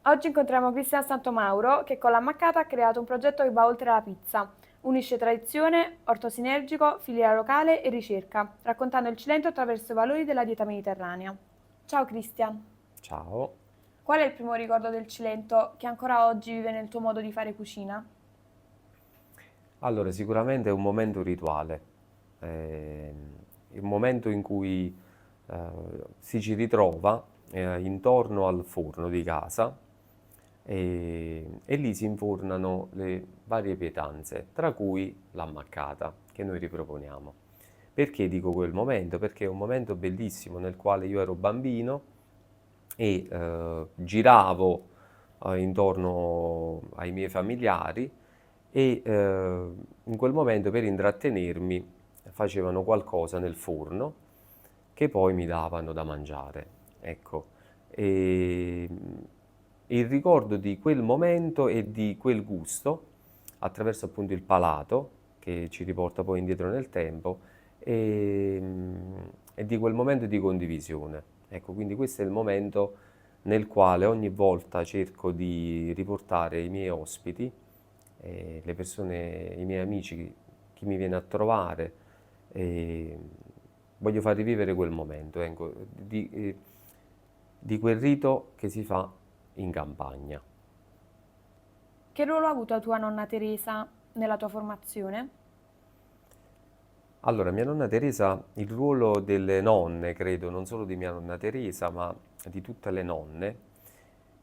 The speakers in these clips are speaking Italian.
Oggi incontriamo Cristian Santomauro che con l'Ammaccata ha creato un progetto che va oltre la pizza. Unisce tradizione, orto sinergico, filiera locale e ricerca, raccontando il Cilento attraverso i valori della dieta mediterranea. Ciao Cristian, Ciao. qual è il primo ricordo del Cilento che ancora oggi vive nel tuo modo di fare cucina? Allora, sicuramente è un momento rituale, ehm, il momento in cui si ci ritrova intorno al forno di casa e lì si infornano le varie pietanze, tra cui l'ammaccata che noi riproponiamo. Perché dico quel momento? Perché è un momento bellissimo nel quale io ero bambino e giravo intorno ai miei familiari e in quel momento per intrattenermi facevano qualcosa nel forno che poi mi davano da mangiare. Ecco, e il ricordo di quel momento e di quel gusto attraverso appunto il palato che ci riporta poi indietro nel tempo e, e di quel momento di condivisione. Ecco, quindi questo è il momento nel quale ogni volta cerco di riportare i miei ospiti, le persone, i miei amici, chi mi viene a trovare, e voglio far rivivere quel momento, ecco, di quel rito che si fa in campagna. Che ruolo ha avuto tua nonna Teresa nella tua formazione? Allora, mia nonna Teresa, il ruolo delle nonne, credo, non solo di mia nonna Teresa, ma di tutte le nonne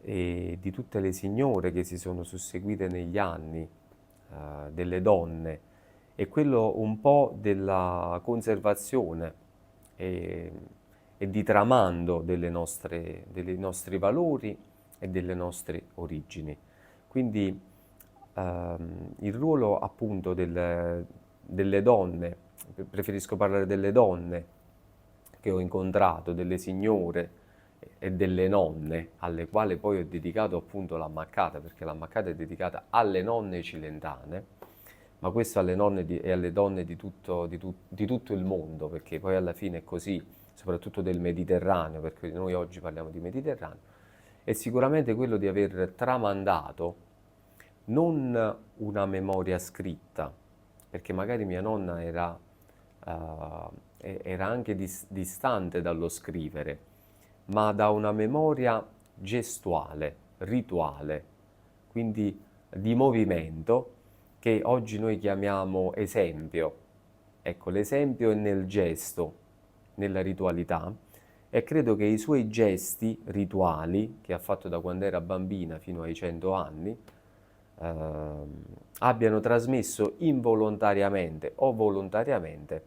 e di tutte le signore che si sono susseguite negli anni, delle donne, è quello un po' della conservazione e, e di tramando dei nostri valori e delle nostre origini. Quindi il ruolo appunto delle donne, preferisco parlare delle donne che ho incontrato, delle signore e delle nonne, alle quali poi ho dedicato appunto l'ammaccata, perché l'ammaccata è dedicata alle nonne cilentane, ma questo alle nonne e alle donne di tutto il mondo, perché poi alla fine è così, soprattutto del Mediterraneo, perché noi oggi parliamo di Mediterraneo, è sicuramente quello di aver tramandato non una memoria scritta, perché magari mia nonna era anche distante dallo scrivere, ma da una memoria gestuale, rituale, quindi di movimento che oggi noi chiamiamo esempio. Ecco, l'esempio è nel gesto, nella ritualità e credo che i suoi gesti rituali, che ha fatto da quando era bambina fino ai 100 anni, ehm, abbiano trasmesso involontariamente o volontariamente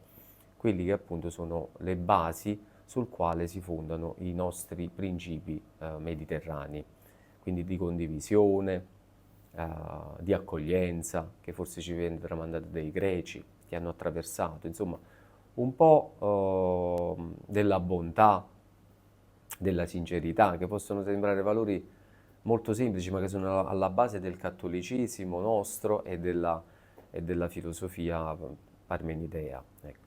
quelli che appunto sono le basi sul quale si fondano i nostri principi mediterranei, quindi di condivisione, di accoglienza, che forse ci viene tramandata dai greci, che hanno attraversato, insomma, un po' della bontà, della sincerità, che possono sembrare valori molto semplici, ma che sono alla base del cattolicesimo nostro e della filosofia parmenidea. Ecco.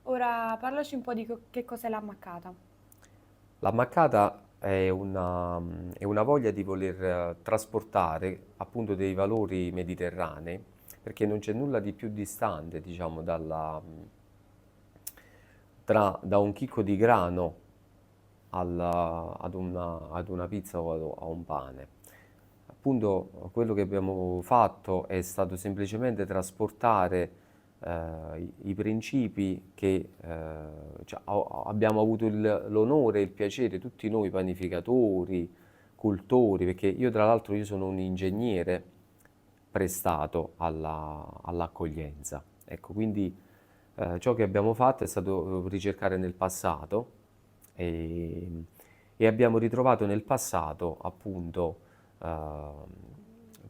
Ora parlaci un po' di che cos'è l'Ammaccata. La maccata è una voglia di voler trasportare appunto dei valori mediterranei, perché non c'è nulla di più distante, diciamo, da un chicco di grano ad una pizza o a un pane. Appunto, quello che abbiamo fatto è stato semplicemente trasportare i principi che abbiamo avuto l'onore e il piacere, tutti noi panificatori, cultori, perché io tra l'altro io sono un ingegnere prestato all'accoglienza. Ecco, quindi ciò che abbiamo fatto è stato ricercare nel passato e, e abbiamo ritrovato nel passato appunto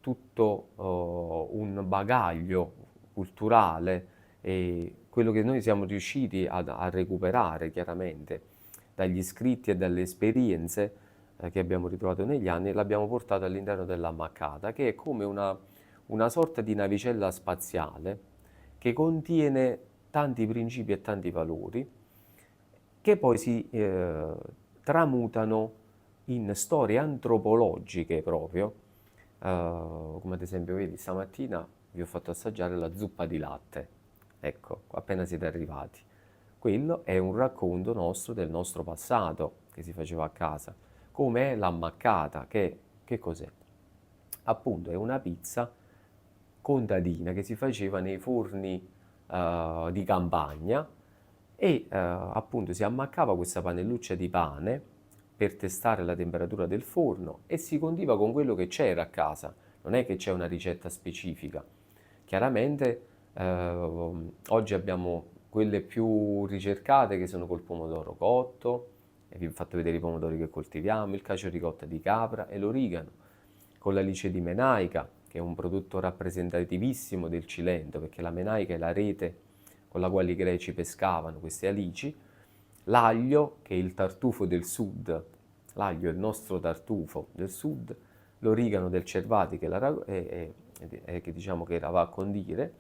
tutto un bagaglio culturale e quello che noi siamo riusciti a recuperare chiaramente dagli scritti e dalle esperienze che abbiamo ritrovato negli anni, l'abbiamo portato all'interno della Maccata, che è come una sorta di navicella spaziale che contiene tanti principi e tanti valori che poi si tramutano in storie antropologiche proprio, come ad esempio, vedi, stamattina vi ho fatto assaggiare la zuppa di latte, ecco, appena siete arrivati. Quello è un racconto nostro del nostro passato che si faceva a casa, come è l'ammaccata, che cos'è? Appunto è una pizza contadina che si faceva nei forni di campagna e appunto si ammaccava questa panelluccia di pane per testare la temperatura del forno e si condiva con quello che c'era a casa, non è che c'è una ricetta specifica. Chiaramente oggi abbiamo quelle più ricercate che sono col pomodoro cotto, e vi ho fatto vedere i pomodori che coltiviamo, il cacio ricotta di capra e l'origano, con l'alice di menaica, che è un prodotto rappresentativissimo del Cilento, perché la menaica è la rete con la quale i greci pescavano queste alici, l'aglio, che è il tartufo del sud, l'aglio è il nostro tartufo del sud, l'origano del Cervati che diciamo che la va a condire,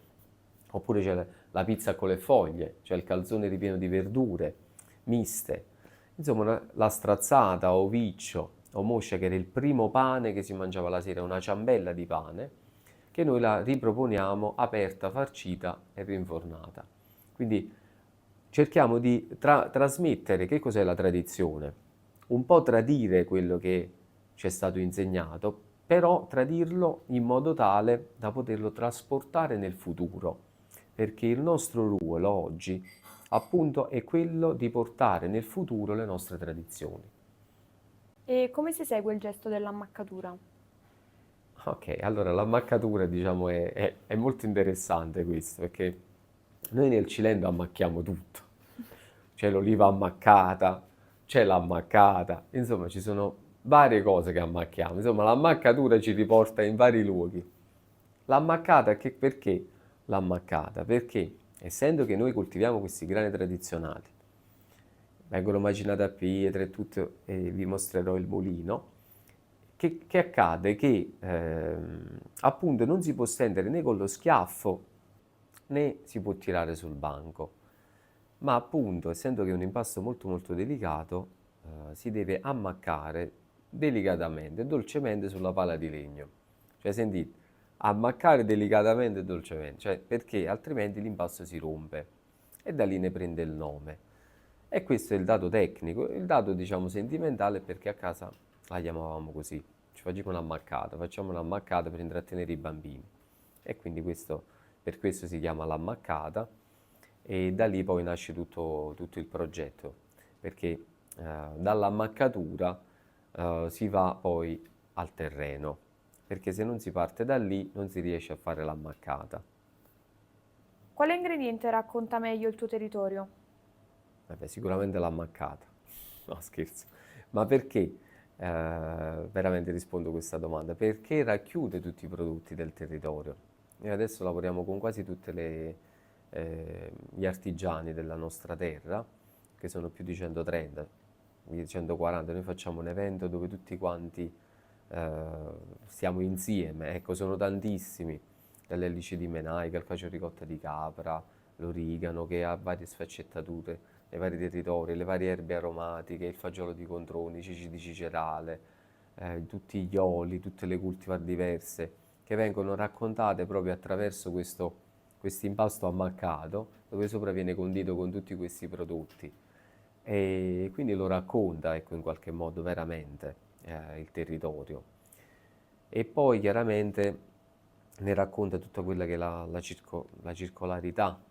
oppure c'è la pizza con le foglie, cioè il calzone ripieno di verdure miste, insomma la strazzata o viccio o moscia che era il primo pane che si mangiava la sera, una ciambella di pane, che noi la riproponiamo aperta, farcita e rinfornata. Quindi cerchiamo di trasmettere che cos'è la tradizione, un po' tradire quello che ci è stato insegnato, però tradirlo in modo tale da poterlo trasportare nel futuro, perché il nostro ruolo oggi appunto è quello di portare nel futuro le nostre tradizioni. E come si segue il gesto dell'ammaccatura? Ok, allora l'ammaccatura diciamo è molto interessante questo, perché noi nel Cilento ammacchiamo tutto. C'è l'oliva ammaccata, c'è l'ammaccata, insomma ci sono varie cose che ammacchiamo, insomma l'ammaccatura ci riporta in vari luoghi. L'ammaccata perché l'ammaccata? Perché essendo che noi coltiviamo questi grani tradizionali, vengono macinate a pietre e tutto, e vi mostrerò il mulino, che accade? Che appunto non si può stendere né con lo schiaffo né si può tirare sul banco, ma appunto essendo che è un impasto molto molto delicato, si deve ammaccare delicatamente, dolcemente sulla pala di legno. Cioè sentite, ammaccare delicatamente e dolcemente, cioè perché altrimenti l'impasto si rompe e da lì ne prende il nome. E questo è il dato tecnico, il dato diciamo sentimentale è perché a casa la chiamavamo così, ci facciamo un'ammaccata per intrattenere i bambini e quindi per questo si chiama l'ammaccata e da lì poi nasce tutto il progetto, perché dall'ammaccatura si va poi al terreno, perché se non si parte da lì non si riesce a fare l'ammaccata. Quale ingrediente racconta meglio il tuo territorio? Vabbè, sicuramente l'ammaccata, no scherzo, ma perché? Veramente rispondo a questa domanda, perché racchiude tutti i prodotti del territorio. Noi adesso lavoriamo con quasi tutti gli artigiani della nostra terra, che sono più di 130, quindi 140. Noi facciamo un evento dove tutti quanti stiamo insieme, ecco, sono tantissimi, dalle alici di menaica, il cacio ricotta di capra, l'origano che ha varie sfaccettature nei vari territori, le varie erbe aromatiche, il fagiolo di controni, i cici di cicerale, tutti gli oli, tutte le cultivar diverse che vengono raccontate proprio attraverso questo impasto ammaccato, dove sopra viene condito con tutti questi prodotti. E quindi lo racconta, ecco, in qualche modo veramente il territorio. E poi chiaramente ne racconta tutta quella che è la circolarità,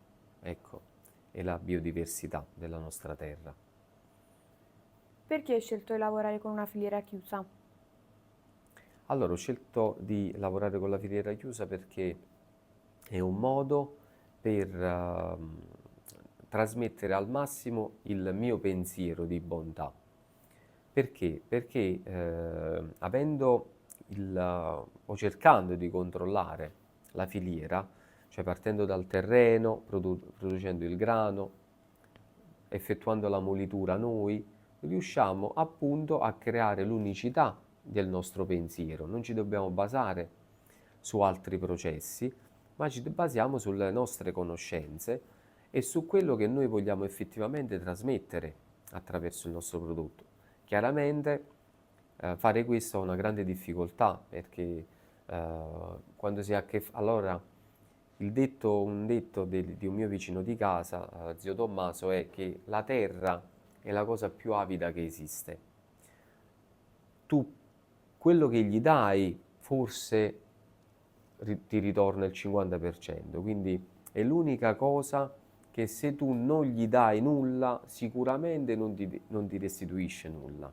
ecco, e la biodiversità della nostra terra. Perché hai scelto di lavorare con una filiera chiusa? Allora, ho scelto di lavorare con la filiera chiusa perché è un modo per trasmettere al massimo il mio pensiero di bontà. Perché? Perché o cercando di controllare la filiera, cioè partendo dal terreno, producendo il grano, effettuando la molitura noi, riusciamo appunto a creare l'unicità del nostro pensiero. Non ci dobbiamo basare su altri processi, ma ci basiamo sulle nostre conoscenze e su quello che noi vogliamo effettivamente trasmettere attraverso il nostro prodotto. Chiaramente fare questo ha una grande difficoltà perché quando si ha a che allora un detto di un mio vicino di casa, zio Tommaso, è che la terra è la cosa più avida che esiste. Tu quello che gli dai forse ti ritorna il 50%, quindi è l'unica cosa che se tu non gli dai nulla, sicuramente non ti restituisce nulla.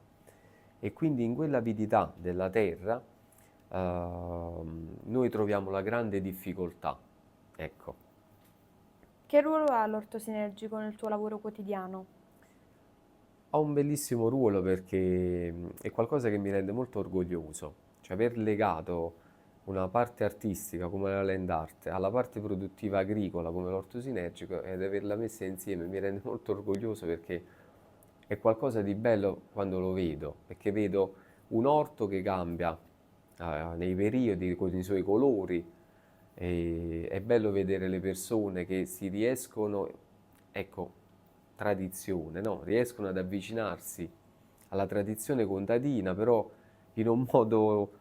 E quindi in quell'avidità della terra noi troviamo la grande difficoltà. Ecco. Che ruolo ha l'orto sinergico nel tuo lavoro quotidiano? Ha un bellissimo ruolo perché è qualcosa che mi rende molto orgoglioso, cioè aver legato una parte artistica come la land art alla parte produttiva agricola come l'orto sinergico ed averla messa insieme mi rende molto orgoglioso perché è qualcosa di bello quando lo vedo, perché vedo un orto che cambia nei periodi con i suoi colori, e è bello vedere le persone che si riescono, ecco, tradizione, no? Riescono ad avvicinarsi alla tradizione contadina, però in un modo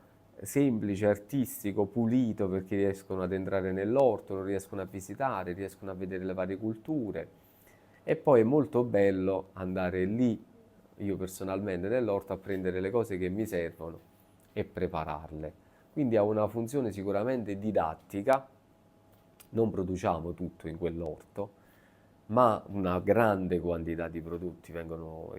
semplice, artistico, pulito, perché riescono ad entrare nell'orto, lo riescono a visitare, riescono a vedere le varie culture. E poi è molto bello andare lì, io personalmente nell'orto, a prendere le cose che mi servono e prepararle. Quindi ha una funzione sicuramente didattica, non produciamo tutto in quell'orto, ma una grande quantità di prodotti vengono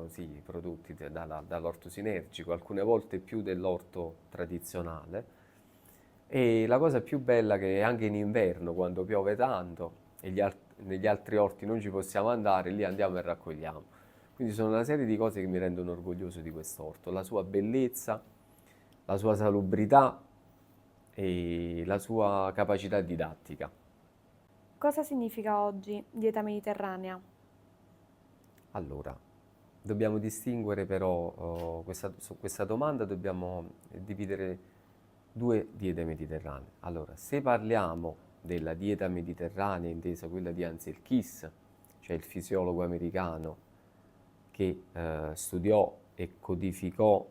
sì, prodotti dall'orto sinergico, alcune volte più dell'orto tradizionale. E la cosa più bella è che anche in inverno, quando piove tanto e negli altri orti non ci possiamo andare, lì andiamo e raccogliamo. Quindi sono una serie di cose che mi rendono orgoglioso di quest'orto, la sua bellezza, la sua salubrità e la sua capacità didattica. Cosa significa oggi dieta mediterranea? Allora, dobbiamo distinguere però, su questa domanda dobbiamo dividere due diete mediterranee. Allora, se parliamo della dieta mediterranea, intesa quella di Ansel Keys, cioè il fisiologo americano che studiò e codificò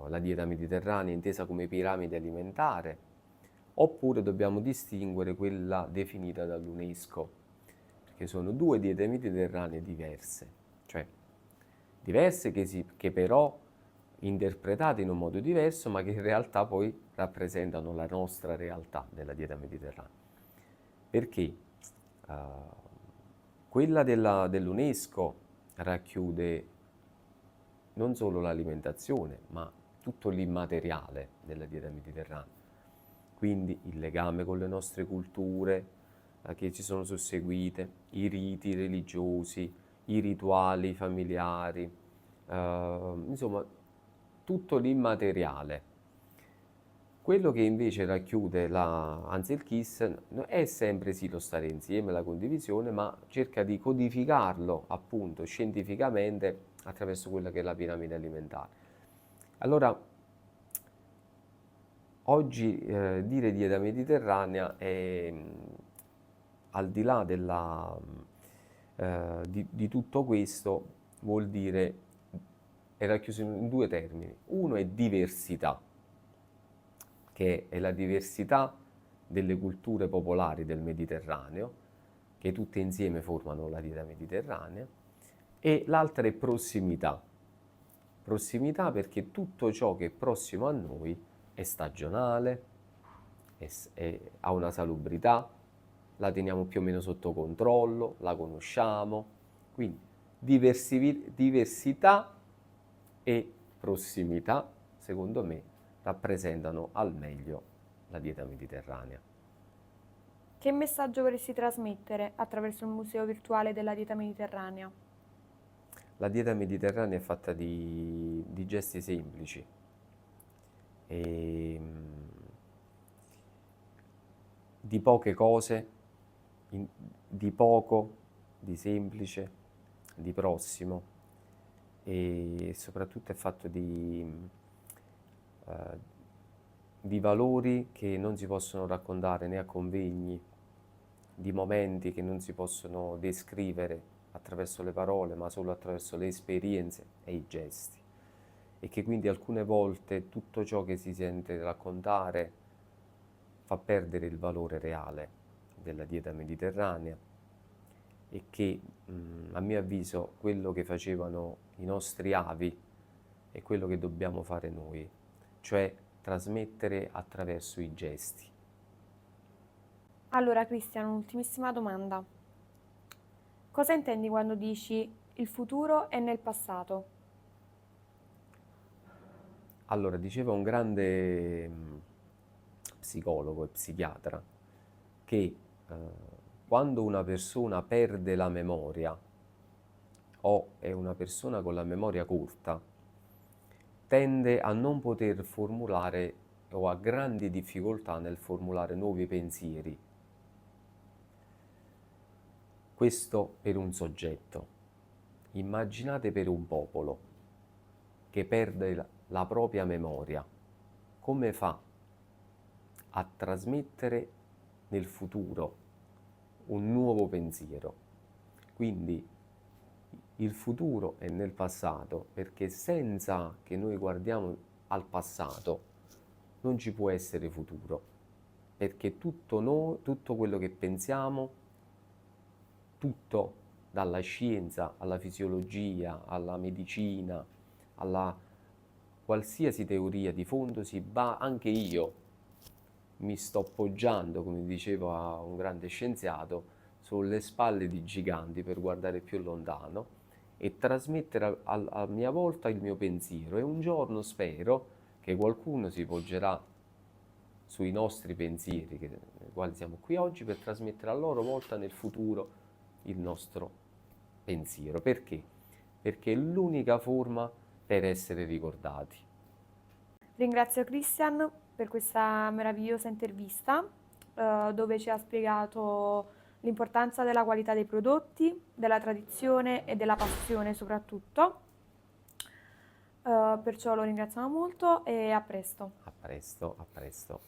la dieta mediterranea intesa come piramide alimentare, oppure dobbiamo distinguere quella definita dall'UNESCO, perché sono due diete mediterranee diverse, cioè diverse che però interpretate in un modo diverso, ma che in realtà poi rappresentano la nostra realtà della dieta mediterranea. Perché quella dell'UNESCO racchiude non solo l'alimentazione, ma tutto l'immateriale della dieta mediterranea. Quindi il legame con le nostre culture che ci sono susseguite, i riti religiosi, i rituali familiari, insomma tutto l'immateriale. Quello che invece racchiude la Ansel Keys è sempre sì lo stare insieme, la condivisione, ma cerca di codificarlo appunto scientificamente attraverso quella che è la piramide alimentare. Allora, oggi dire dieta mediterranea è, al di là di tutto questo, vuol dire, è racchiuso in due termini. Uno è diversità, che è la diversità delle culture popolari del Mediterraneo, che tutte insieme formano la dieta mediterranea, e l'altra è prossimità. Prossimità perché tutto ciò che è prossimo a noi è stagionale, ha una salubrità, la teniamo più o meno sotto controllo, la conosciamo. Quindi diversità e prossimità, secondo me, rappresentano al meglio la dieta mediterranea. Che messaggio vorresti trasmettere attraverso il museo virtuale della dieta mediterranea? La dieta mediterranea è fatta di gesti semplici e di poche cose, di poco, di semplice, di prossimo e soprattutto è fatto di valori che non si possono raccontare né a convegni, di momenti che non si possono descrivere attraverso le parole, ma solo attraverso le esperienze e i gesti. e che quindi alcune volte tutto ciò che si sente raccontare fa perdere il valore reale della dieta mediterranea e che a mio avviso quello che facevano i nostri avi è quello che dobbiamo fare noi, cioè trasmettere attraverso i gesti. Allora, Cristian, un'ultimissima domanda. Cosa intendi quando dici il futuro è nel passato? Allora, diceva un grande psicologo e psichiatra che quando una persona perde la memoria o è una persona con la memoria corta, tende a non poter formulare o ha grandi difficoltà nel formulare nuovi pensieri. Questo per un soggetto. Immaginate per un popolo che perde la propria memoria. Come fa a trasmettere nel futuro un nuovo pensiero? Quindi il futuro è nel passato, perché senza che noi guardiamo al passato non ci può essere futuro, perché tutto quello che pensiamo, tutto dalla scienza alla fisiologia, alla medicina, alla qualsiasi teoria di fondo anche io mi sto poggiando, come diceva un grande scienziato, sulle spalle di giganti per guardare più lontano e trasmettere a mia volta il mio pensiero e un giorno spero che qualcuno si poggerà sui nostri pensieri, nei quali siamo qui oggi, per trasmettere a loro volta nel futuro il nostro pensiero. Perché? Perché è l'unica forma per essere ricordati. Ringrazio Christian per questa meravigliosa intervista, dove ci ha spiegato l'importanza della qualità dei prodotti, della tradizione e della passione soprattutto. Perciò lo ringraziamo molto e a presto. A presto, a presto.